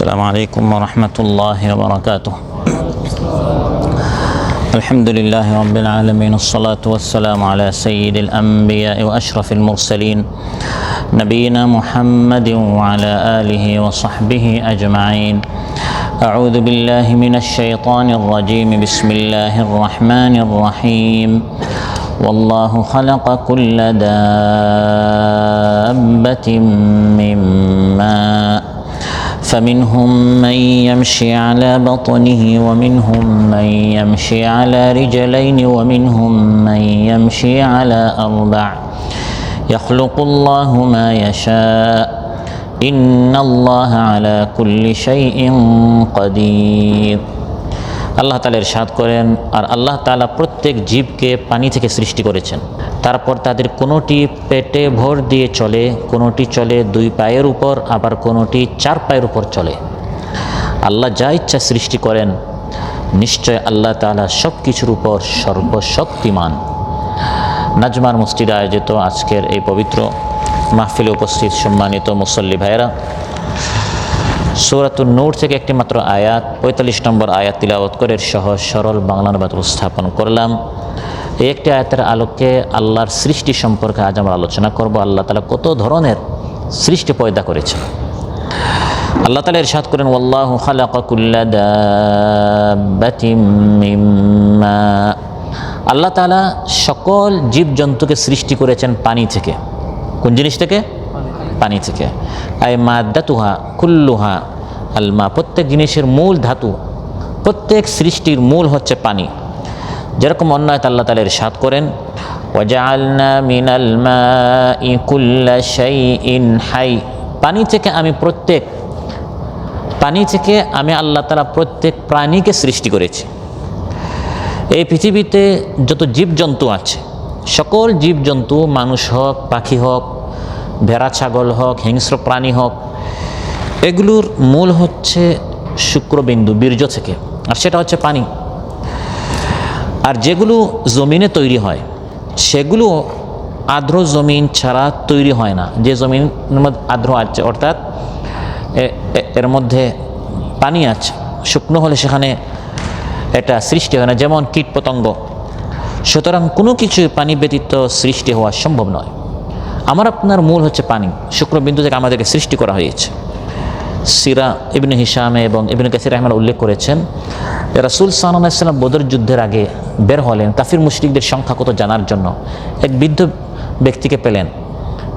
السلام عليكم ورحمة الله وبركاته. الحمد لله رب العالمين، الصلاة والسلام على سيد الأنبياء وأشرف المرسلين نبينا محمد وعلى آله وصحبه أجمعين. أعوذ بالله من الشيطان الرجيم. بسم الله الرحمن الرحيم. والله خلق كل دابة من ماء فمنهم من يمشي على بطنه ومنهم من يمشي على رجلين ومنهم من يمشي على أربع يخلق الله ما يشاء إن الله على كل شيء قدير. আল্লাহ তাআলা ইরশাদ করেন, আর আল্লাহ তাআলা প্রত্যেক জীবকে পানি থেকে সৃষ্টি করেছেন। তারপর তাদের কোনোটি পেটে ভর দিয়ে চলে, কোনোটি চলে দুই পায়ের উপর, আবার কোনোটি চার পায়ের উপর চলে। আল্লাহ যা ইচ্ছা সৃষ্টি করেন, নিশ্চয় আল্লাহ তাআলা সব কিছুর উপর সর্বশক্তিমান। নাজমার মসজিদে আয়োজিত আজকের এই পবিত্র মাহফিলে উপস্থিত সম্মানিত মুসল্লি ভাইয়েরা, সূরাতুন নূর থেকে একটি মাত্র আয়াত ৪৫ নম্বর আয়াত তিলাওয়াত করে সহজ সরল বাংলা অনুবাদ উপস্থাপন করলাম। এই একটি আয়াতের আলোকে আল্লাহর সৃষ্টি সম্পর্কে আজ আমরা আলোচনা করব। আল্লাহ তাআলা কত ধরনের সৃষ্টি পয়দা করেছেন। আল্লাহ তাআলা ইরশাদ করেন, ওয়াল্লাহু খালাকা কুল্লা দাব্বাতিন মিন মা। আল্লাহ তাআলা সকল জীবজন্তুকে সৃষ্টি করেছেন পানি থেকে। কোন জিনিস থেকে? পানি থেকে। আই মাদ্দাতুহা কুল্লুহা আলমা। প্রত্যেক জিনিসের মূল ধাতু, প্রত্যেক সৃষ্টির মূল হচ্ছে পানি। যেরকম অন্য আয়াতে আল্লাহ তাআলা ইরশাদ করেন, ওয়াজআলনা মিনাল মাই কুল্লা শাইইন হাই। পানি থেকে আমি আল্লাহ তাআলা প্রত্যেক প্রাণীকে সৃষ্টি করেছি। এই পৃথিবীতে যত জীবজন্তু আছে, সকল জীবজন্তু, মানুষ হোক, পাখি হোক, ভেড়া ছাগল হোক, হিংস্র প্রাণী হোক, এগুলোর মূল হচ্ছে শুক্রবিন্দু, বীর্য থেকে, আর সেটা হচ্ছে পানি। আর যেগুলো জমিনে তৈরি হয় সেগুলো আর্দ্র জমিন ছাড়া তৈরি হয় না। যে জমিনের মধ্যে আর্দ্র আছে, অর্থাৎ এর মধ্যে পানি আছে, শুকনো হলে সেখানে এটা সৃষ্টি হয় না, যেমন কীটপতঙ্গ। সুতরাং কোনো কিছু পানি ব্যতীত সৃষ্টি হওয়া সম্ভব নয়। আমার আপনার মূল হচ্ছে পানি। শুক্রবিন্দু থেকে আমাদেরকে সৃষ্টি করা হয়েছে। সিরা ইবনে হিশামে এবং ইবনে কাসির রাহিমাহুল্লাহ উল্লেখ করেছেন, রাসূল সাল্লাল্লাহু আলাইহি ওয়াসাল্লাম বদর যুদ্ধের আগে বের হলেন কাফির মুশরিকদের সংখ্যা কত জানার জন্য। এক বৃদ্ধ ব্যক্তিকে পেলেন,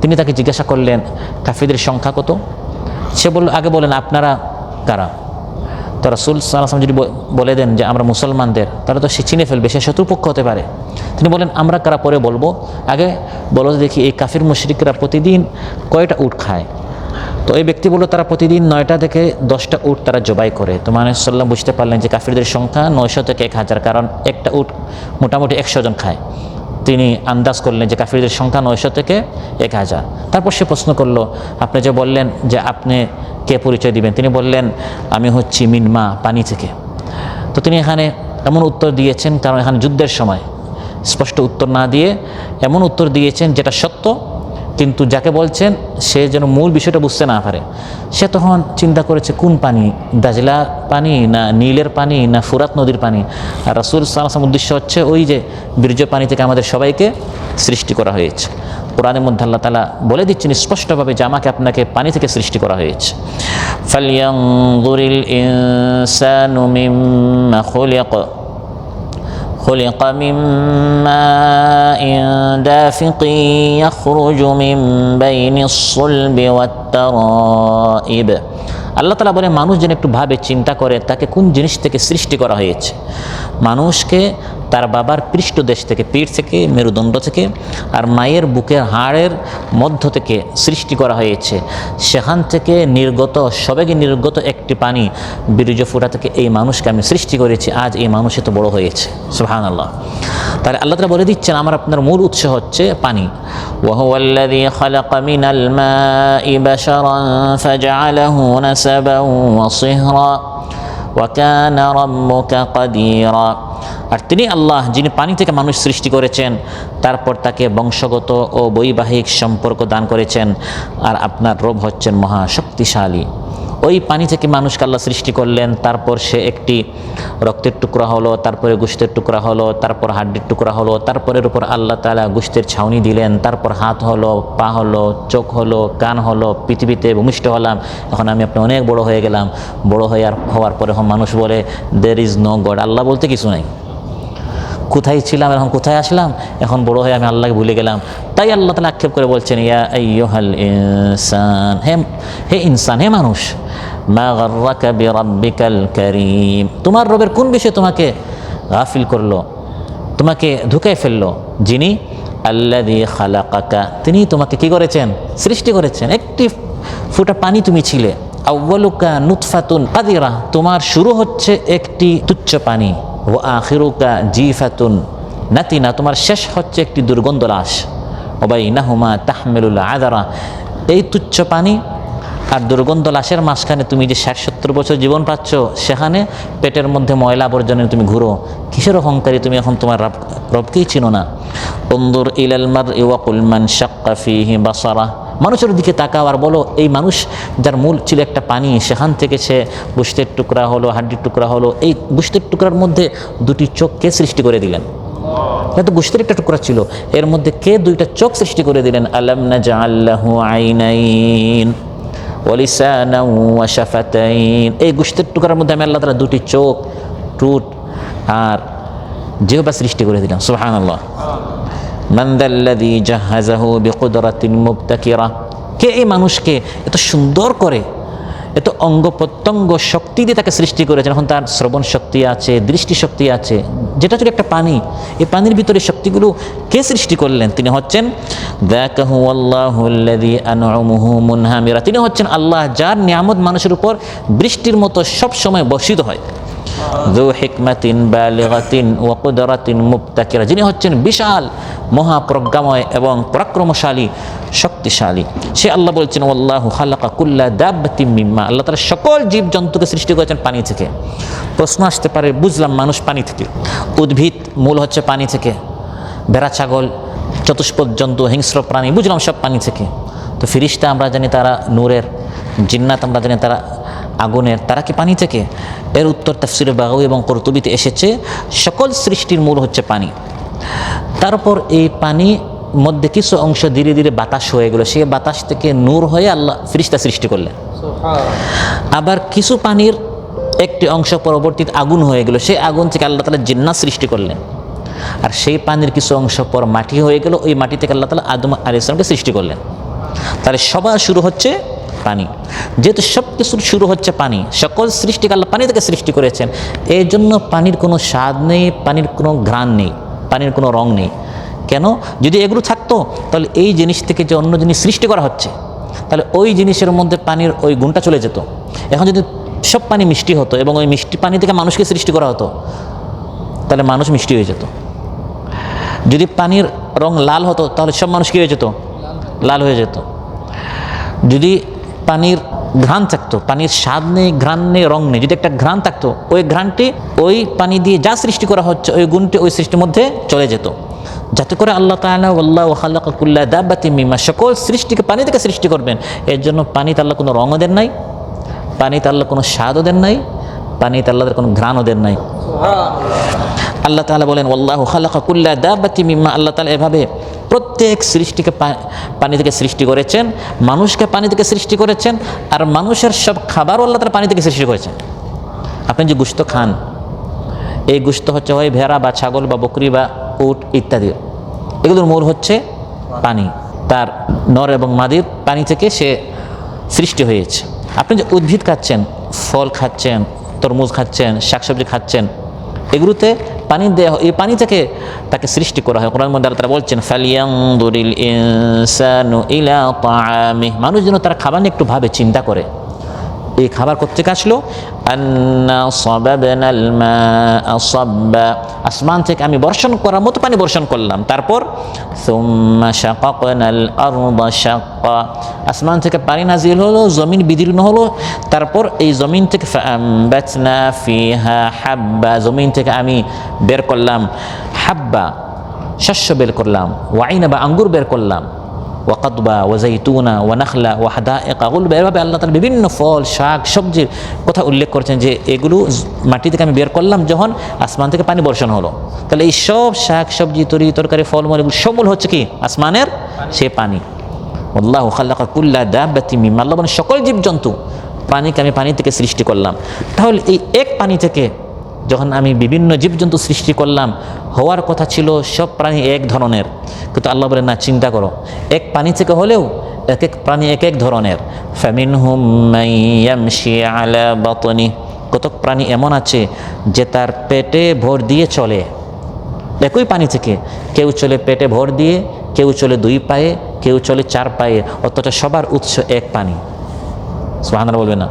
তিনি তাকে জিজ্ঞাসা করলেন, কাফিরদের সংখ্যা কত? সে বলল, আগে বলেন আপনারা কারা? তো রাসূল সাল্লাল্লাহু আলাইহি ওয়াসাল্লাম যদি বলে দেন যে আমরা মুসলমানদের, তাহলে তো সে চিনে ফেলবে, সে শত্রুপক্ষ হতে পারে। তিনি বলেন, আমরা কারা পরে বলবো, আগে বলো দেখি এই কাফির মুশরিকরা প্রতিদিন কয়টা উট খায়? তো এই ব্যক্তি বলল, তারা প্রতিদিন 9টা থেকে 10টা উট তারা জবাই করে। তো মানে সাল্লাম বুঝতে পারলেন যে কাফিরদের সংখ্যা 900 থেকে 1000, কারণ একটা উট মোটামুটি 100 জন খায়। তিনি আন্দাজ করলেন যে কাফিরদের সংখ্যা 900 থেকে 1000। তারপর সে প্রশ্ন করলো, আপনি যে বললেন যে আপনি কে পরিচয় দিবেন? তিনি বললেন, আমি হচ্ছি মিনমা, পানি থেকে। তো তিনি এখানে এমন উত্তর দিয়েছেন, কারণ এখানে যুদ্ধের সময় স্পষ্ট উত্তর না দিয়ে এমন উত্তর দিয়েছেন যেটা সত্য, কিন্তু যাকে বলছেন সে যেন মূল বিষয়টা বুঝতে না পারে। সে তখন চিন্তা করেছে কোন পানি, দাজলা পানি না নীলের পানি না ফুরাত নদীর পানি? আর রাসূল সাল্লাল্লাহু আলাইহি ওয়াসাল্লাম উদ্দেশ্য হচ্ছে ওই যে বীর্য পানি থেকে আমাদের সবাইকে সৃষ্টি করা হয়েছে। কোরআনের মধ্যে আল্লাহ তাআলা বলে দিচ্ছেন স্পষ্টভাবে যে আমাকে আপনাকে পানি থেকে সৃষ্টি করা হয়েছে। ফালয়ানজুরিল ইনসানু মিম্মা خلق من ماء دافق يخرج من بين الصلب والترائب। আল্লাহ তাআলা বলে মানুষ যেন একটু ভাবে, চিন্তা করে তাকে কোন জিনিস থেকে সৃষ্টি করা হয়েছে। মানুষকে তার বাবার পৃষ্ঠদেশ থেকে, পিঠ থেকে, মেরুদণ্ড থেকে, আর মায়ের বুকের হাড়ের মধ্য থেকে সৃষ্টি করা হয়েছে। সেখান থেকে নির্গত, সবেগে নির্গত একটি পানি, বীর্য ফোঁটা থেকে এই মানুষকে আমি সৃষ্টি করেছি। আজ এই মানুষ এত বড় হয়েছে। সুবহানাল্লাহ। তাহলে আল্লাহ তাআলা বলে দিচ্ছেন আমার আপনার মূল উৎস হচ্ছে পানি। ওয়া হুয়াল্লাযী খালাকা মিনাল মাই বাশারান ফাজআলাহু নাসাবান ওয়া সিহরা ওয়া কানা রাব্বুকা কাদিরা। আর তিনি আল্লাহ যিনি পানি থেকে মানুষ সৃষ্টি করেছেন, তারপর তাকে বংশগত ও বৈবাহিক সম্পর্ক দান করেছেন। আর আপনার রব হচ্ছেন মহা শক্তিশালী। ওই পানি থেকে মানুষকে আল্লাহ সৃষ্টি করলেন, তারপর সে একটি রক্তের টুকরা হলো, তারপরে গোশতের টুকরা হলো, তারপর হাড্ডির টুকরা হলো, তারপরের উপর আল্লাহ তাআলা গোশতের ছাউনি দিলেন, তারপর হাত হলো, পা হলো, চোখ হলো, কান হলো, পৃথিবীতে ভূমিষ্ঠ হলাম। এখন আমি আপনি অনেক বড় হয়ে গেলাম। বড় হওয়ার পরে মানুষ বলে দের ইজ নো গড, আল্লাহ বলতে কিছু নাই। কোথায় ছিলাম, এখন কোথায় আসলাম, এখন বড় হয়ে আমি আল্লাহকে ভুলে গেলাম। তাই আল্লাহ তাআলা আক্ষেপ করে বলছেন, ইয়া আইয়ুহাল ইনসান, হে ইনসান, হে মানুষ, মা গাররাকা বিরাব্বিকাল কারীম, তোমার রবের কোন বিষয়ে তোমাকে গাফিল করলো, তোমাকে ধোঁকায় ফেললো, যিনি আল্লাযী খালাকাকা, তিনি তোমাকে কি করেছেন, সৃষ্টি করেছেন। একটি ফোঁটা পানি তুমি ছিলে, আউয়ালুকা নুতফাতুন কাদিরা, তোমার শুরু হচ্ছে একটি তুচ্ছ পানি, ও আখিরুকা জিফাতুন নাতিনা, তোমার শেষ হচ্ছে একটি দুর্গন্ধ লাশ, ওবাইনাহুমা তাহমিলুল আদারা, এই তুচ্ছ পানি আর দুর্গন্ধ লাশের মাঝখানে তুমি যে 60-70 বছর জীবন পাচ্ছ, সেখানে পেটের মধ্যে ময়লা আবর্জনে তুমি ঘুরো। কিসের অহংকারী তুমি, এখন তোমার রবকেই চিনো না। উনজুর ইলাল মারই ওয়া কুল মান শাক্কা ফীহি বাসারা, মানুষের দিকে তাকাও আর বলো, এই মানুষ যার মূল ছিল একটা পানি, সেখান থেকে সে গোশতের টুকরা হলো, হাড্ডির টুকরা হলো, এই গোশতের টুকরার মধ্যে দুটি চোখ কে সৃষ্টি করে দিলেন? এটা তো গোশতের একটা টুকরা ছিল, এর মধ্যে কে দুইটা চোখ সৃষ্টি করে দিলেন? আলাম নাজআল লাহু আইনাইন ওয়া লিসানান ওয়া শাফাতাইন, এই গোশতের টুকরার মধ্যে আমি আল্লাহ তাআলা দুটি চোখ, ঠোঁট আর জিহ্বা সৃষ্টি করে দিলাম। সুবহানাল্লাহ। মান যাল্লাযী জাহাযাহু বিকুদরাতিন মুবতাকিরা, কে এই মানুষকে এত সুন্দর করে, এত অঙ্গ প্রত্যঙ্গ শক্তি দিয়ে তাকে সৃষ্টি করেছেন। এখন তার শ্রবণ শক্তি আছে, দৃষ্টি শক্তি আছে, যেটা ছিল একটা পানি, এই পানির ভিতরে শক্তিগুলো কে সৃষ্টি করলেন? তিনি হচ্ছেন যাকা হুয়াল্লাহুল্লাযী আন'আমুহু মুনহামিরা, তিনি হচ্ছেন আল্লাহ, যার নিয়ামত মানুষের উপর বৃষ্টির মতো সব সময় বর্ষিত হয়। যু হিকমাতিন বালিগাতিন ওয়া কুদরাতিন মুবতাকিরা, যিনি হচ্ছেন বিশাল মহাপ্রজ্ঞাময় এবং পরাক্রমশালী, শক্তিশালী। সে আল্লাহ বলছেন ওয়াল্লাহু খালাকা কুল্লা দাব্বাতিন মিম্মা, আল্লাহ তাআলা সকল জীবজন্তুকে সৃষ্টি করেছেন পানি থেকে। প্রশ্ন আসতে পারে, বুঝলাম মানুষ পানি থেকে, উদ্ভিদ মূল হচ্ছে পানি থেকে, ভেড়া ছাগল চতুষ্পদ জন্তু হিংস্র প্রাণী বুঝলাম সব পানি থেকে, তো ফিরিস্তা আমরা জানি তারা নূরের, জিন্নাত আমরা জানি তারা আগুনের, তারা কি পানি থেকে? এর উত্তর তাফসিরে বাগাউই এবং কুরতুবিতে এসেছে, সকল সৃষ্টির মূল হচ্ছে পানি। তারপর এই পানি মধ্যে কিছু অংশ ধীরে ধীরে বাতাস হয়ে গেল, সেই বাতাস থেকে নূর হয়ে আল্লাহ ফিরিস্তা সৃষ্টি করলেন। আবার কিছু পানির একটি অংশ পরবর্তীতে আগুন হয়ে গেল, সেই আগুন থেকে আল্লাহ তাআলা জিন্নাত সৃষ্টি করলেন। আর সেই পানির কিছু অংশ পর মাটি হয়ে গেল, ওই মাটি থেকে আল্লাহ তাআলা আদম আলাইহিস সালামকে সৃষ্টি করলেন। তাহলে সবার শুরু হচ্ছে পানি। যেহেতু সব কিছুর শুরু হচ্ছে পানি, সকল সৃষ্টিকে আল্লাহ পানি থেকে সৃষ্টি করেছেন, এই জন্য পানির কোনো স্বাদ নেই, পানির কোনো ঘ্রাণ নেই, পানির কোনো রং নেই। কেন? যদি এগুলো থাকতো তাহলে এই জিনিস থেকে যে অন্য জিনিস সৃষ্টি করা হচ্ছে, তাহলে ওই জিনিসের মধ্যে পানির ওই গুণটা চলে যেত। এখন যদি সব পানি মিষ্টি হতো এবং ওই মিষ্টি পানি থেকে মানুষকে সৃষ্টি করা হতো, তাহলে মানুষ মিষ্টি হয়ে যেত। যদি পানির রং লাল হতো তাহলে সব মানুষ কী হয়ে যেত? লাল হয়ে যেত। যদি পানির ঘ্রাণ থাকতো, পানির স্বাদ নেই, ঘ্রাণ নেই, রং নেই, যদি একটা ঘ্রাণ থাকতো, ওই ঘ্রাণটি ওই পানি দিয়ে যা সৃষ্টি করা হচ্ছে ওই গুণটি ওই সৃষ্টির মধ্যে চলে যেত। যাতে করে আল্লাহ তাআলা ওয়াল্লাহু খালাকা কুল্লা দাব্বাতিন মিম্মা, সকল সৃষ্টিকে পানি থেকে সৃষ্টি করবেন। এর জন্য পানিতে আল্লাহ কোনো রঙও দেন নাই, পানিতে আল্লাহ কোনো স্বাদও দেন নাই, পানিতে আল্লাহর কোনো ঘ্রাণও দেন নাই। আল্লাহ তাআলা বলেন ওয়াল্লাহু খালাকা কুল্লা দাব্বাতিন মিম্মা, আল্লাহ তাআলা এভাবে প্রত্যেক সৃষ্টিকে পানি থেকে সৃষ্টি করেছেন, মানুষকে পানি থেকে সৃষ্টি করেছেন, আর মানুষের সব খাবারও আল্লাহ তাআলা পানি থেকে সৃষ্টি করেছেন। আপনি যে গোশত খান, এই গোশত হচ্ছে হয় ভেড়া বা ছাগল বা বকরি বা উট ইত্যাদি, এগুলোর মূল হচ্ছে পানি। তার নর এবং মাদির পানি থেকে সে সৃষ্টি হয়েছে। আপনি যে উদ্ভিদ খাচ্ছেন, ফল খাচ্ছেন, তরমুজ খাচ্ছেন, শাকসবজি খাচ্ছেন, এগুলোতে পানি দেওয়া, এই পানি থেকে তাকে সৃষ্টি করা হয়। কোরআনের মধ্যে আল্লাহ তাআলা বলছেন ফালিয়ানদুরিল ইনসানু ইলা তাআমিহি, মানুষ যেন তার খাবার নিয়ে একটু ভাবে, চিন্তা করে। এই খাবার কোত্থেকে আসলো? আন্না সাবাবনাল মাআ সাব্বা, আসমান থেকে আমি বর্ষণ করার মতো পানি বর্ষণ করলাম। তারপর সুম্মা শাকাকনাল আরদা শাক্কা, আসমান থেকে পানি নাজিল হলো, জমিন বিদীর্ণ হলো, তারপর এই জমিন থেকে ফাআমবাতনা ফিহা হাব্বা, জমিন থেকে আমি বের করলাম হাব্বা, শস্য বের করলাম, ওয়াইনা বা আঙ্গুর বের করলাম, ওয়াকাদবা ওয়াজাইতুনা ওয়ানাখলা ওয়াহাদাইকা গুলবা, এভাবে আল্লাহ তাআলা বিভিন্ন ফল শাক সবজির কথা উল্লেখ করেছেন যে এগুলো মাটি থেকে আমি বের করলাম যখন আসমান থেকে পানি বর্ষণ হলো। তাহলে এই সব শাক সবজি তরকারি ফলমূল এগুলো সবমূল হচ্ছে কি আসমানের সে পানি। আল্লাহু খালাকা কুল্লা দাব্বাতিন মিম্মা, আল্লাহ বলেন সকল জীবজন্তু প্রাণীকে আমি পানি থেকে সৃষ্টি করলাম। তাহলে এই এক পানি থেকে যখন আমি বিভিন্ন জীবজন্তু সৃষ্টি করলাম, হওয়ার কথা ছিল সব প্রাণী এক ধরনের, কিন্তু আল্লাহ বলেন না, চিন্তা করো এক পানি থেকে হলেও এক এক প্রাণী এক এক ধরনের। ফামিনহুম মান ইয়ামশি আলা বাতনি, কতক প্রাণী এমন আছে যে তার পেটে ভর দিয়ে চলে। একই পানি থেকে কেউ চলে পেটে ভর দিয়ে, কেউ চলে 2 পায়ে, কেউ চলে 4 পায়ে, অথচ সবার উৎস এক পানি। সুবহানাল্লাহ বলবে না?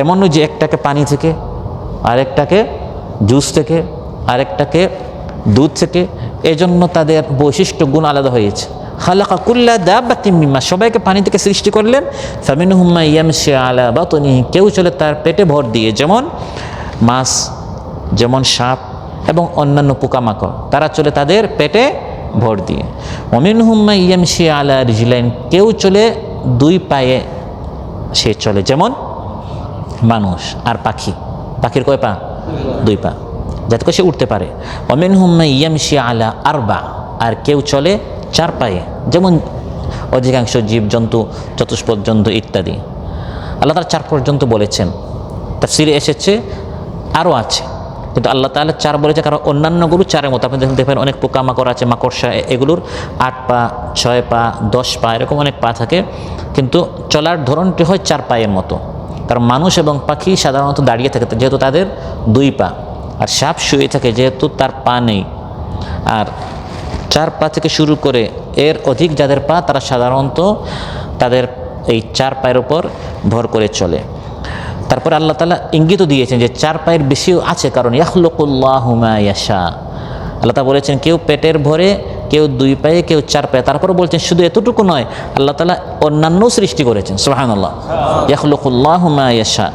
এমন নয় যে একটাকে পানি থেকে, আরেকটাকে জুস থেকে, আরেকটাকে দুধ থেকে, এজন্য তাদের বৈশিষ্ট্য গুণ আলাদা হয়েছে। খালাকা কুল্লা দাব্বাতিন মিম্মা, সবাইকে পানি থেকে সৃষ্টি করলেন। ফামিনহুম মান ইয়ামশি আলা বাতনিহি, কেউ চলে তার পেটে ভর দিয়ে, যেমন মাছ, যেমন সাপ এবং অন্যান্য পোকামাকড়, তারা চলে তাদের পেটে ভর দিয়ে। ওয়ামিনহুম মান ইয়ামশি আলা রিজলাইন, কেউ চলে 2 পায়ে সে চলে, যেমন মানুষ আর পাখি। পাখির কয় পা? 2 পা, যাতে করে সে উঠতে পারে। ওয়ামিনহুম মান ইয়ামশি আলা আরবা, আর কেউ চলে 4 পায়ে, যেমন অধিকাংশ জীবজন্তু, চতুষ্পদ জন্তু ইত্যাদি। আল্লাহ তাআলা 4 পর্যন্ত বলেছেন, তাফসীরে এসেছে আরও আছে, কিন্তু আল্লাহ তাআলা 4 বলেছে কারণ অন্যান্যগুলো 4-এর মতো। আপনি দেখবেন অনেক পোকামাকড় আছে, মাকড়সা, এগুলোর 8 পা, 6 পা, 10 পা, এরকম অনেক পা থাকে, কিন্তু চলার ধরনটি হয় 4 পায়ের মতো। কারণ মানুষ এবং পাখি সাধারণত দাঁড়িয়ে থাকে যেহেতু তাদের 2 পা, আর সাপ শুয়ে থাকে যেহেতু তার পা নেই। আর 4 পা থেকে শুরু করে এর অধিক যাদের পা, তারা সাধারণত তাদের এই 4 পায়ের উপর ভর করে চলে। তারপর আল্লাহ তাআলা ইঙ্গিত দিয়েছেন যে 4 পায়ের বেশিও আছে, কারণ ইয়াখলুকুল্লাহু মা ইয়াশা। আল্লাহ তাআলা বলেছেন কেউ পেটের ভরে, কেউ 2 পায়ে, কেউ 4 পায়ে। তারপর বলছেন শুধু এতটুকু নয়, আল্লাহ তাআলা অন্যান্য সৃষ্টি করেছেন। সুবহানাল্লাহ, ইয়াখলুকুল্লাহু মা ইয়াশা।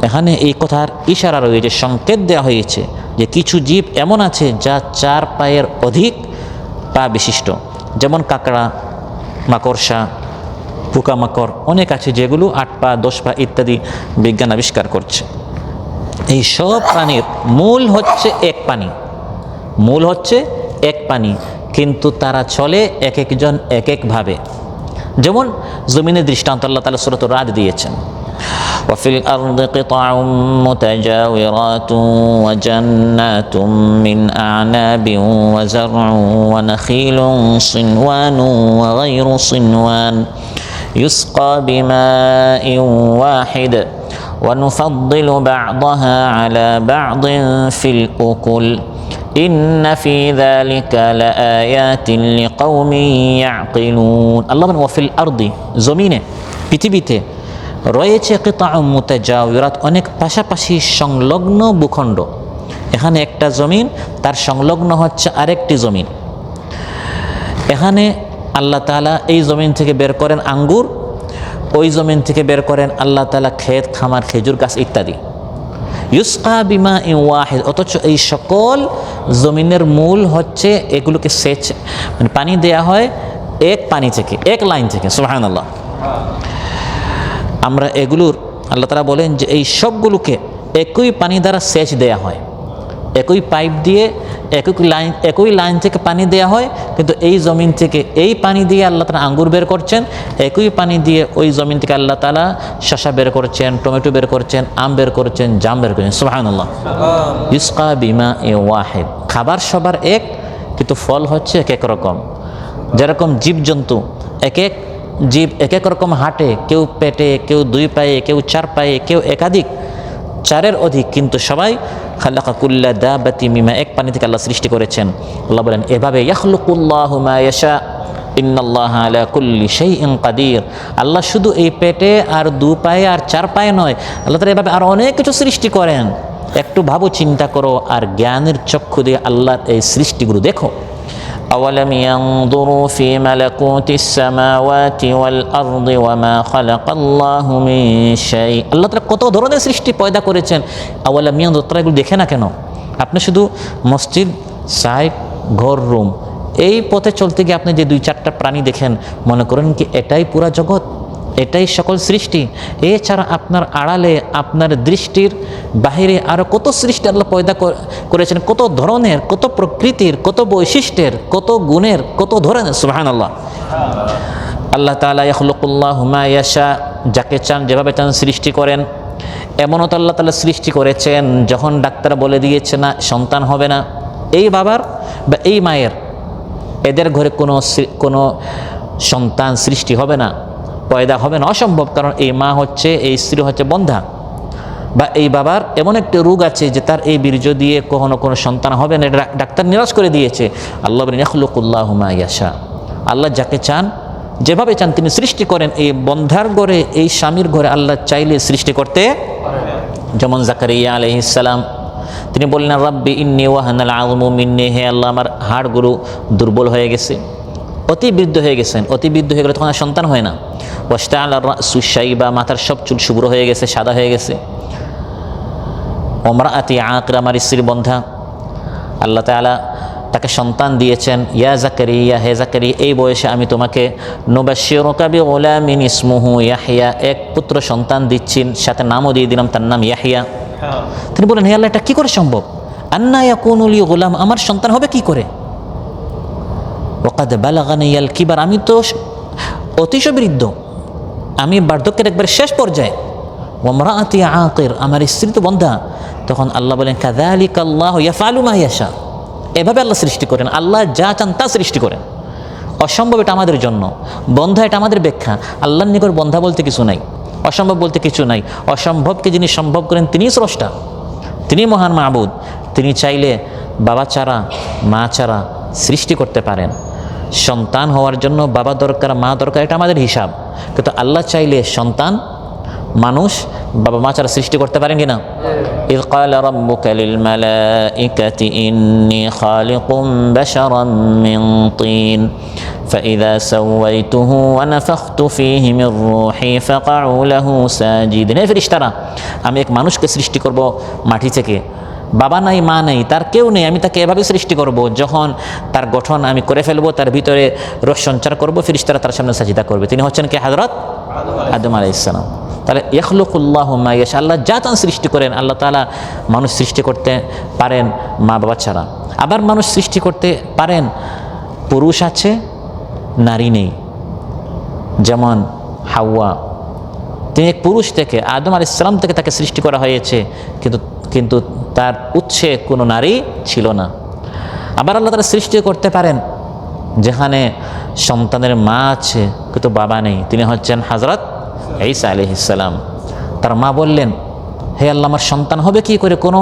এখানে এই কথার ইশারা রয়েছে, সংকেত দেওয়া হয়েছে যে কিছু জীব এমন আছে যা 4 পায়ের অধিক পা বিশিষ্ট, যেমন কাকড়া, মাকড়সা, পোকামাকড় অনেক আছে যেগুলো 8 পা, 10 পা ইত্যাদি বিজ্ঞান আবিষ্কার করছে। এই সব প্রাণীর মূল হচ্ছে এক পানি, মূল হচ্ছে এক পানি, কিন্তু তারা চলে এক একজন এক একভাবে। যেমন জমিনের দৃষ্টান্ত আল্লাহ তাআলা সূরাতুর রাদ দিয়েছেন, ওয়াফিল আরদি কিতাউম মুতাজাওয়িরাতুন ওয়া জান্নাতুম মিন আ'নাবিন ওয়া যার'উন ওয়া নাখীলুন সিনওয়ানুন ওয়া গায়রু সিনওয়ান يسقى بماء واحد ونفضل بعضها على بعض في الأكل إن في ذلك لآيات لقوم يعقلون। আল্লাহ বলেন ওয়াফিল আরদি, জমিনে পৃথিবীতে রয়েছে কিতাউম মুতাজাওয়িরাত, অনেক পাশাপাশি সংলগ্ন ভূখণ্ড। এখানে একটা জমিন, তার সংলগ্ন হচ্ছে আরেকটি জমিন। এখানে আল্লাহ তাআলা এই জমিন থেকে বের করেন আঙ্গুর, ওই জমিন থেকে বের করেন আল্লাহ তাআলা ক্ষেত খামার, খেজুর গাছ ইত্যাদি। ইউসকা বিমাইন ওয়াহিদ, অথচ এই সকল জমিনের মূল হচ্ছে এগুলোকে সেচ, মানে পানি দেয়া হয় এক পানি থেকে, এক লাইন থেকে। সুবহানাল্লাহ। আমরা এগুলোর আল্লাহ তাআলা বলেন যে এই সবগুলোকে একই পানি দ্বারা সেচ দেয়া হয়, একই পাইপ দিয়ে একই লাইন থেকে পানি দেয়া হয়, কিন্তু এই জমিন থেকে এই পানি দিয়ে আল্লাহ তাআলা আঙ্গুর বের করছেন, একই পানি দিয়ে ওই জমিন থেকে আল্লাহ তাআলা শসা বের করছেন, টমেটো বের করছেন, আম বের করছেন, জাম বের করছেন। সুবহানাল্লাহ। ইউসকা বিমাইন ওয়াহিদ, খাবার সবার এক, কিন্তু ফল হচ্ছে এক এক রকম। যেরকম জীবজন্তু এক এক জীব এক এক রকম হাঁটে, কেউ পেটে, কেউ 2 পায়ে, কেউ 4 পায়ে, কেউ একাধিক 4-এর অধিক, কিন্তু সবাই খালাকা কুল্লা দাব্বাতিন মিম্মা, এক পানি থেকে আল্লাহ সৃষ্টি করেছেন। আল্লাহ বলেন এভাবে ইয়াখলুকুল্লাহু মা ইয়াশা ইন্নাল্লাহা আলা কুল্লি শাইইন কাদির। আল্লাহ শুধু এই পেটে আর 2 পায়ে আর 4 পায়ে নয়, আল্লাহ তাআলা এভাবে আরো অনেক কিছু সৃষ্টি করেন। একটু ভাবো, চিন্তা করো, আর জ্ঞানের চক্ষু দিয়ে আল্লাহর এই সৃষ্টিগুলো দেখো। أولم ينظروا في ملكوت السماوات والأرض وما خلق الله من شيء। আল্লাহ তাআলা কত ধরনের সৃষ্টি পয়দা করেছেন। আওয়ালাম ইয়ানজুর, তারা এগুলো দেখে না কেন? আপনি শুধু মসজিদ, সাইট, ঘর, রুম, এই পথে চলতে গিয়ে আপনি যে 2-4টা প্রাণী দেখেন, মনে করেন কি এটাই পুরা জগৎ, এটাই সকল সৃষ্টি? এছাড়া আপনার আড়ালে, আপনার দৃষ্টির বাহিরে আরও কত সৃষ্টি আল্লাহ পয়দা করেছেন, কত ধরনের, কত প্রকৃতির, কত বৈশিষ্ট্যের, কত গুণের, কত ধরনের। সুবহানাল্লাহ। আল্লাহ তাআলা ইয়াখলুকুল্লাহু মা ইয়াশা, যাকে চান যেভাবে চান সৃষ্টি করেন। এমনও তো আল্লাহ তাআলা সৃষ্টি করেছেন যখন ডাক্তার বলে দিয়েছে না সন্তান হবে না, এই বাবার বা এই মায়ের এদের ঘরে কোনো সন্তান সৃষ্টি হবে না, পয়দা হবে না, অসম্ভব। কারণ এই মা হচ্ছে, এই স্ত্রী হচ্ছে বন্ধা, বা এই বাবার এমন একটি রোগ আছে যে তার এই বীর্য দিয়ে কখনো কোনো সন্তান হবে না, এটা ডাক্তার নিরাশ করে দিয়েছে। আল্লাহ বলেন ইয়াখলুকুল্লাহু মা ইয়াশা, আল্লাহ যাকে চান যেভাবে চান তিনি সৃষ্টি করেন। এই বন্ধার ঘরে, এই স্বামীর ঘরে আল্লাহ চাইলে সৃষ্টি করতে। যেমন জাকারিয়া আলাইহিস সালাম, তিনি বললেন রাব্বি ইন্নী ওয়াহানাল আযমু মিন্নি, হে আল্লাহ আমার হাড়গুলো দুর্বল হয়ে গেছে, অতি বৃদ্ধ হয়ে গেছেন। অতি বৃদ্ধ হয়ে গেলে তখন আর সন্তান হয় না। ওয়াশতাআলা রাসু শাইবা, মাথার সব চুল শুভ্র হয়ে গেছে, সাদা হয়ে গেছে। ওমরাআতি আকির, আমার স্ত্রী বন্ধা। আল্লাহ তাআলা তাকে সন্তান দিয়েছেন। ইয়া জাকারিয়া, হে জাকারিয়া এই বয়সে আমি তোমাকে নুবাশশিরুকা বিগুলামিন ইসমুহু ইয়াহইয়া, এক পুত্র সন্তান দিচ্ছি, সাথে নামও দিয়ে দিলাম, তার নাম ইয়াহইয়া। তিনি বলেন হে আল্লাহ এটা কী করে সম্ভব? আন্না ইয়াকুনু লি গুলাম, আমার সন্তান হবে কি করে? ওয়াকাদ বালাগানিয়াল কিবার, আমি তো অতিশয় বৃদ্ধ, আমি বার্ধক্যের একবার শেষ পর্যায়ে। ওমরাআতি আকির, আমার স্ত্রী তো বন্ধা। তখন আল্লাহ বলেন কাযালিকাল্লাহু ইয়াফআলু মা ইয়াশা, এভাবে আল্লাহ সৃষ্টি করেন, আল্লাহ যা চান তা সৃষ্টি করেন। অসম্ভব এটা আমাদের জন্য, বন্ধা এটা আমাদের ব্যাখ্যা। আল্লাহর নিকট বন্ধা বলতে কিছু নাই, অসম্ভব বলতে কিছু নাই। অসম্ভবকে যিনি সম্ভব করেন তিনিই স্রষ্টা, তিনি মহান মাবুদ। তিনি চাইলে বাবা ছাড়া, মা ছাড়া সৃষ্টি করতে পারেন। সন্তান হওয়ার জন্য বাবা দরকার, মা দরকার, এটা আমাদের হিসাব। কিন্তু আল্লাহ চাইলে সন্তান, মানুষ বাবা মা ছাড়া সৃষ্টি করতে পারেন কিনা? ইয ক্বালা রাব্বুকা লিল মালাইকাতি ইন্নী খালিকুম বাশারাম মিন তিন ফাইযা সাওয়াইতুহু ওয়া নাফাখতু ফীহি মির রূহি ফাকউ লাহু সাজিদিন। হে ফেরেশতারা, আমি এক মানুষকে সৃষ্টি করব মাটি থেকে, বাবা নাই, মা নেই, তার কেউ নেই, আমি তাকে এভাবে সৃষ্টি করব, যখন তার গঠন আমি করে ফেলবো, তার ভিতরে রস সঞ্চার করবো, ফেরেশতারা তার সামনে সাজদা করবে। তিনি হচ্ছেন কে? হযরত আদম আলাইহিস সালাম। তাহলে ইয়াখলুকুল্লাহু মা ইয়াশা, আল্লাহ যা চান সৃষ্টি করেন। আল্লাহ তাআলা মানুষ সৃষ্টি করতে পারেন মা বাবা ছাড়া, আবার মানুষ সৃষ্টি করতে পারেন পুরুষ আছে নারী নেই। যেমন হাওয়া, তিনি এক পুরুষ থেকে, আদম আলাইহিস সালাম থেকে তাকে সৃষ্টি করা হয়েছে, কিন্তু তার উৎসে কোনো নারী ছিল না। আবার আল্লাহ তাআলা সৃষ্টি করতে পারেন যেখানে সন্তানের মা আছে কিন্তু বাবা নেই, তিনি হচ্ছেন হযরত ঈসা আলাইহিস সালাম। তার মা বললেন হে আল্লাহ আমার সন্তান হবে কি করে, কোনো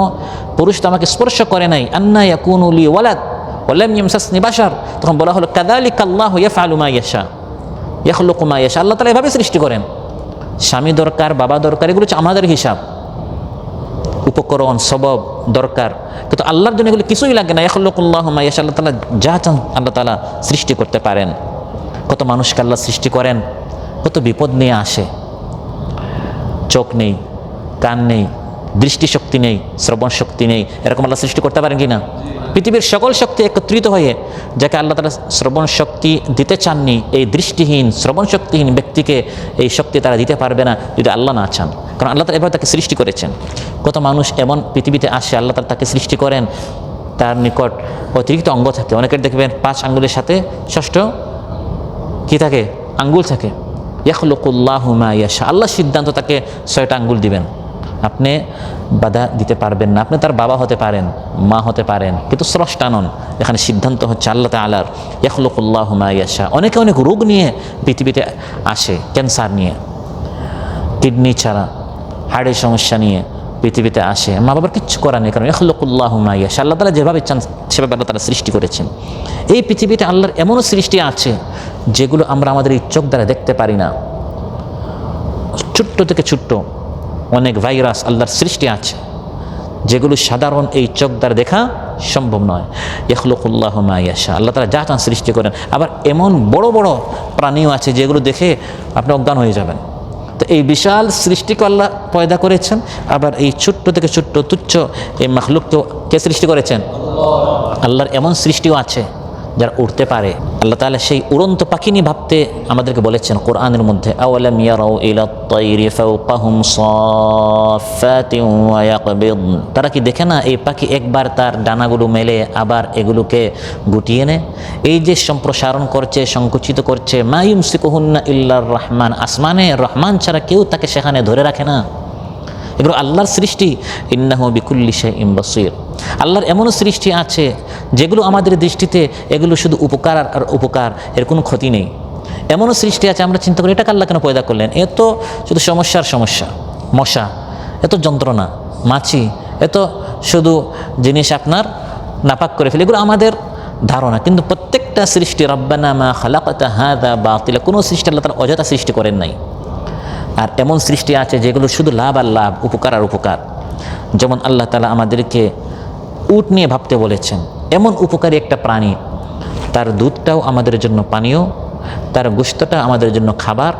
পুরুষ তো আমাকে স্পর্শ করে নাই। আন্না ইয়াকুনু লি ওয়ালাদ ওয়া লাম ইয়ামসাসনি বাশার। তখন বলা হলো কাযালিকাল্লাহু ইয়াফআলু মা ইয়াশা ইয়াখলুকু মা ইয়াশা, আল্লাহ তাআলা এভাবে সৃষ্টি করেন। স্বামী দরকার, বাবা দরকার, এগুলো হচ্ছে আমাদের হিসাব, উপকরণ সবব দরকার, কিন্তু আল্লাহর জন্য এগুলো কিছুই লাগে না। ইয়াখলুকুল্লাহু মা ইয়াশা, আল্লাহ তাআলা যা চান আল্লাহ তাআলা সৃষ্টি করতে পারেন। কত মানুষকে আল্লাহ সৃষ্টি করেন, কত বিপদ নিয়ে আসে। চোখ নেই, কান নেই, দৃষ্টিশক্তি নেই, শ্রবণ শক্তি নেই, এরকম আল্লাহ সৃষ্টি করতে পারেন কি না? পৃথিবীর সকল শক্তি একত্রিত হয়ে যাকে আল্লাহ তাআলা শ্রবণ শক্তি দিতে চাননি, এই দৃষ্টিহীন শ্রবণ শক্তিহীন ব্যক্তিকে এই শক্তি তারা দিতে পারবে না যদি আল্লাহ না চান। কারণ আল্লাহ তাআলা এভাবে তাকে সৃষ্টি করেছেন। কত মানুষ এমন পৃথিবীতে আসে, আল্লাহ তাআলা তাকে সৃষ্টি করেন, তার নিকট অতিরিক্ত অঙ্গ থাকে। অনেকের দেখবেন 5 আঙ্গুলের সাথে ষষ্ঠ কি থাকে? আঙ্গুল থাকে। ইয়াখলুকুল্লাহু মা ইয়াশা, আল্লাহ সিদ্ধান্ত তাকে 6টা আঙ্গুল দিবেন, আপনি বাধা দিতে পারবেন না। আপনি তার বাবা হতে পারেন, মা হতে পারেন, কিন্তু স্রষ্টা নন। এখানে সিদ্ধান্ত হচ্ছে আল্লাহ তাআলার। ইয়াখলুকুল্লাহু মা ইয়াশা। অনেকে অনেক রোগ নিয়ে পৃথিবীতে আসে, ক্যান্সার নিয়ে, কিডনি ছাড়া, হাড়ের সমস্যা নিয়ে পৃথিবীতে আসে, মা বাবার কিচ্ছু করার নেই, কারণ ইয়াখলুকুল্লাহু মা ইয়াশা, আল্লাহ তাআলা যেভাবে চান সেভাবে আল্লাহ তাআলা সৃষ্টি করেছেন। এই পৃথিবীতে আল্লাহর এমনও সৃষ্টি আছে যেগুলো আমরা আমাদের এই চোখ দ্বারা দেখতে পারি না। ছোট্ট থেকে ছোট্ট অনেক ভাইরাস আল্লাহর সৃষ্টি আছে যেগুলো সাধারণ এই চোখ দ্বারা দেখা সম্ভব নয়। ইয়াখলুকুল্লাহু মা ইয়াশা, আল্লাহ তাআলা যা চান সৃষ্টি করেন। আবার এমন বড় বড় প্রাণীও আছে যেগুলো দেখে আপনি অজ্ঞান হয়ে যাবেন। তো এই বিশাল সৃষ্টিকে আল্লাহ পয়দা করেছেন, আবার এই ছোট্ট থেকে ছোট্ট তুচ্ছ এই মাখলুককেও কে সৃষ্টি করেছেন? আল্লাহর এমন সৃষ্টিও আছে যারা উড়তে পারে। আল্লাহ তাআলা সেই উড়ন্ত পাখি নিয়ে ভাবতে আমাদেরকে বলেছেন কোরআনের মধ্যে, আওয়ালাম ইয়ারাউ ইলাত তায়রি ফাওকাহুম সাফফাতিন ওয়া ইয়াকবিদ, তারা কি দেখে না এই পাখি একবার তার ডানাগুলো মেলে আবার এগুলোকে গুটিয়ে নেয়, এই যে সম্প্রসারণ করছে, সংকুচিত করছে। মা ইউমসিকুহুন্না ইল্লার রহমান, আসমানে রহমান ছাড়া কেউ তাকে সেখানে ধরে রাখে না। এগুলো আল্লাহর সৃষ্টি। ইন্নাহু বিকুল্লি শাইইন বাসীর, আল্লাহর এমনও সৃষ্টি আছে যেগুলো আমাদের দৃষ্টিতে এগুলো শুধু উপকার আর উপকার, এর কোনো ক্ষতি নেই। এমনও সৃষ্টি আছে আমরা চিন্তা করি এটাকে আল্লাহ কেন পয়দা করলেন, এত শুধু সমস্যার সমস্যা, মশা, এত যন্ত্রণা, মাছি, এত শুধু জিনিস আপনার নাপাক করে ফেলে, এগুলো আমাদের ধারণা। কিন্তু প্রত্যেকটা সৃষ্টি রব্বানা মা খালাকতা হাযা বাতিলা, কোনো সৃষ্টি আল্লাহ তাআলা অযথা সৃষ্টি করেন নাই। আর এমন সৃষ্টি আছে যেগুলো শুধু লাভ আর লাভ, উপকার আর উপকার। যেমন আল্লাহ তাআলা আমাদেরকে উট নিয়ে ভাবতে বলেছেন, এমন উপকারী একটা প্রাণী, তার দুধটাও আমাদের জন্য পানীয়, তার গোশতটা আমাদের জন্য খাবার,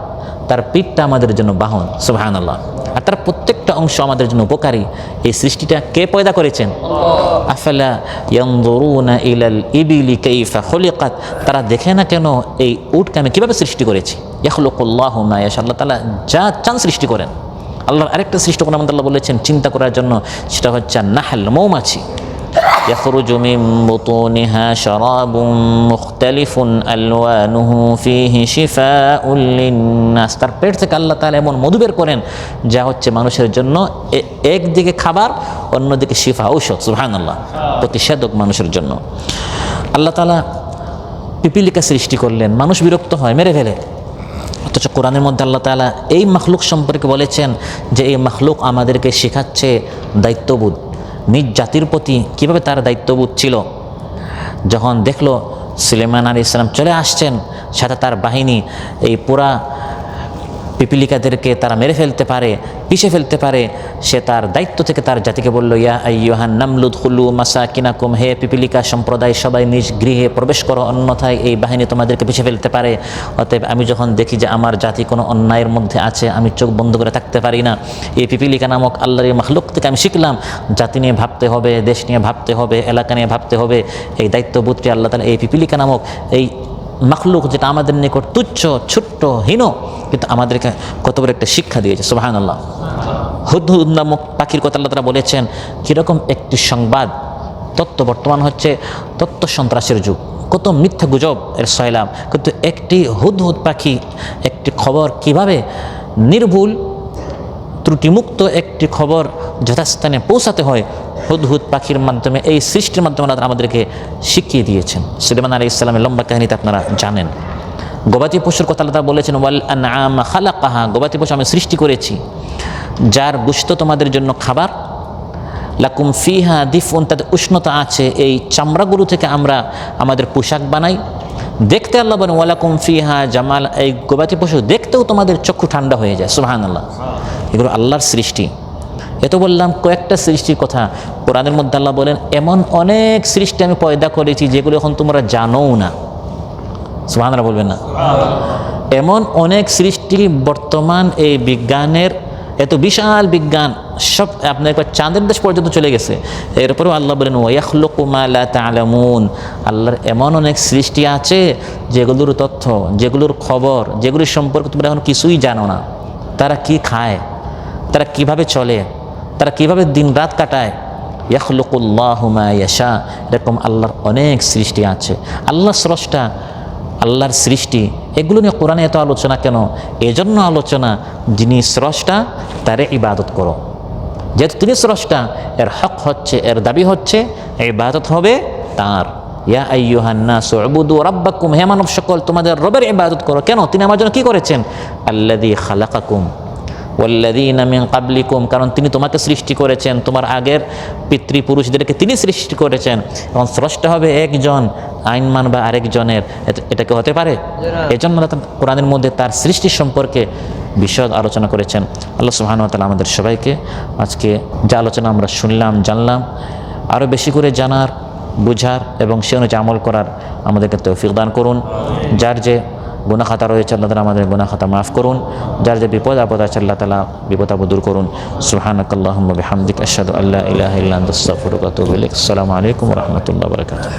তার পিঠটা আমাদের জন্য বাহন। সুবহানাল্লাহ। আর তার প্রত্যেকটা অংশ আমাদের জন্য উপকারী। এই সৃষ্টিটা কে পয়দা করেছেন? আফালা ইয়ানজুরুনা ইলাল ইবিলি কাইফা খুলিকাত, তারা দেখে না কেন এই উটকে আমি কিভাবে সৃষ্টি করেছি। ইয়াখলুকুল্লাহু মা ইয়াশা, আল্লাহ তাআলা যা চান সৃষ্টি করেন। আল্লাহর আরেকটা সৃষ্টি কোরআনে আল্লাহ বলেছেন চিন্তা করার জন্য, সেটা হচ্ছে নাহল, মৌমাছি। يخرج من بطونها شراب مختلف ألوانه فيه شفاء للناس, তার পেট থেকে আল্লাহ তাআলা এমন মধু বের করেন যা হচ্ছে মানুষের জন্য একদিকে খাবার, অন্যদিকে শিফা, ঔষধ। সুবহানাল্লাহ, প্রতিষেধক মানুষের জন্য। আল্লাহ তাআলা পিপিলিকা সৃষ্টি করলেন, মানুষ বিরক্ত হয়, মেরে ফেলে। অথচ কোরআনের মধ্যে আল্লাহ তাআলা এই মাখলুক সম্পর্কে বলেছেন যে এই মাখলুক আমাদেরকে শেখাচ্ছে দায়িত্ববোধ, নিজ জাতির প্রতি কীভাবে তার দায়িত্ববোধ ছিল। যখন দেখলো সুলাইমান আলাইহিস সালাম চলে আসছেন, সাথে তার বাহিনী, এই পুরা পিপিলিকাদেরকে তারা মেরে ফেলতে পারে, পিষে ফেলতে পারে, সে তার দায়িত্ব থেকে তার জাতিকে বলল, ইয়া আইয়ুহান নামলু উদখুলু মাসাকিনাকুম, হে পিপিলিকা সম্প্রদায় সবাই নিজ গৃহে প্রবেশ করো, অন্যথায় এই বাহিনী তোমাদেরকে পিষে ফেলতে পারে। অতএব আমি যখন দেখি যে আমার জাতি কোনো অন্যায়ের মধ্যে আছে, আমি চোখ বন্ধ করে থাকতে পারি না। এই পিপিলিকা নামক আল্লাহর এই মাখলুক থেকে আমি শিখলাম জাতি নিয়ে ভাবতে হবে, দেশ নিয়ে ভাবতে হবে, এলাকা নিয়ে ভাবতে হবে। এই দায়িত্ববোধটি আল্লাহ তাআলা এই পিপিলিকা নামক এই মাখলুক, যেটা আমাদের নিকট তুচ্ছ, ছোট্ট, হীন, কিন্তু আমাদেরকে কত বড় একটা শিক্ষা দিয়েছে। সুবহানাল্লাহ। হুদহুদ নামক পাখির কথা আল্লাহ তাআলা বলেছেন, কীরকম একটি সংবাদ তত্ত্ব। বর্তমান হচ্ছে তত্ত্ব সন্ত্রাসের যুগ, কত মিথ্যা গুজব এর সয়লাব, কিন্তু একটি হুদহুদ পাখি একটি খবর কিভাবে নির্ভুল, ত্রুটিমুক্ত একটি খবর যথাস্থানে পৌঁছাতে হয়, হুদহুদ পাখির মাধ্যমে, এই সৃষ্টির মাধ্যমে আল্লাহ আমাদেরকে শিখিয়ে দিয়েছেন। সুলাইমান আলাইহিস সালামের লম্বা কাহিনীতে আপনারা জানেন। গবাদি পশুর কথা আল্লাহ বলেছেন, ওয়াল আনআম খালাকাহা, গবাদি পশু আমি সৃষ্টি করেছি, যার গোশত তোমাদের জন্য খাবার, লাকুম ফিহা দিফুন, তাদের উষ্ণতা আছে, এই চামড়াগুলো থেকে আমরা আমাদের পোশাক বানাই। দেখতে আল্লাহ বলেন ওয়ালাকুম ফিহা জামাল, এই গবাদি পশু দেখতেও তোমাদের চক্ষু ঠান্ডা হয়ে যায়। সুবহানাল্লাহ। এগুলো আল্লাহর সৃষ্টি। এত বললাম কয়েকটা সৃষ্টির কথা। কোরআনের মধ্যে আল্লাহ বলেন এমন অনেক সৃষ্টি আমি পয়দা করেছি যেগুলো এখন তোমরা জানোও না। সুবহানাল্লাহ বলবেন না? এমন অনেক সৃষ্টি বর্তমান এই বিজ্ঞানের, এত বিশাল বিজ্ঞান, সব আপনার একবার চাঁদের দেশ পর্যন্ত চলে গেছে। এরপরেও আল্লাহ বলেন ওয়ায়াখলুকু মা লা তা'লামুন, আল্লাহর এমন অনেক সৃষ্টি আছে যেগুলোর তথ্য, যেগুলোর খবর, যেগুলোর সম্পর্কে তোমরা এখন কিছুই জানো না। তারা কি খায়, তারা কিভাবে চলে, তারা কিভাবে দিন রাত কাটায়। ইয়াখলুকুল্লাহু মা ইয়াশা, এরকম আল্লাহর অনেক সৃষ্টি আছে। আল্লাহ স্রষ্টা, আল্লাহর সৃষ্টি, এগুলো নিয়ে কোরআনে এত আলোচনা কেন? এজন্য আলোচনা, যিনি স্রষ্টা তারে ইবাদত করো। যেহেতু তিনি স্রষ্টা, এর হক হচ্ছে, এর দাবি হচ্ছে ইবাদত হবে তার। ইয়া আইয়ুহান নাসু উবুদু রাব্বাকুম, হে মানব সকল তোমাদের রবের ইবাদত করো। কেন? তিনি আমার জন্য কি করেছেন? আল্লাযী খালাকাকুম ওয়াল্লাযীনা মিন ক্বাবলিকুম, কারণ তিনি তোমাকে সৃষ্টি করেছেন, তোমার আগের পিতৃপুরুষদেরকে তিনি সৃষ্টি করেছেন। এবং স্রষ্টা হবে একজন, আইন মানবা আরেকজনের, এটা কি হতে পারে? এজন্য কোরআনের মধ্যে তার সৃষ্টি সম্পর্কে বিশদ আলোচনা করেছেন। আল্লাহ সুবহানাহু ওয়া তাআলা আমাদের সবাইকে আজকে যে আলোচনা আমরা শুনলাম, জানলাম, আরও বেশি করে জানার, বুঝার এবং সে অনুযায়ী আমল করার আমাদেরকে তৌফিক দান করুন। যার যে গুনাহ খাতা রয়েছে আল্লাহ তাআলা আমাদের গুনাহ খাতা মাফ করুন। যার যে বিপদ আপদ আছে আল্লাহ তাআলা বিপদ আপদ দূর করুন। সুবহানাকাল্লাহুম্মা বিহামদিকা আশহাদু আল্লা ইলাহা ইল্লা আনতা আস্তাগফিরুকা ওয়া আতুবু ইলাইক। আসসালামু আলাইকুম ওয়া রাহমাতুল্লাহি ওয়া বারাকাতুহু।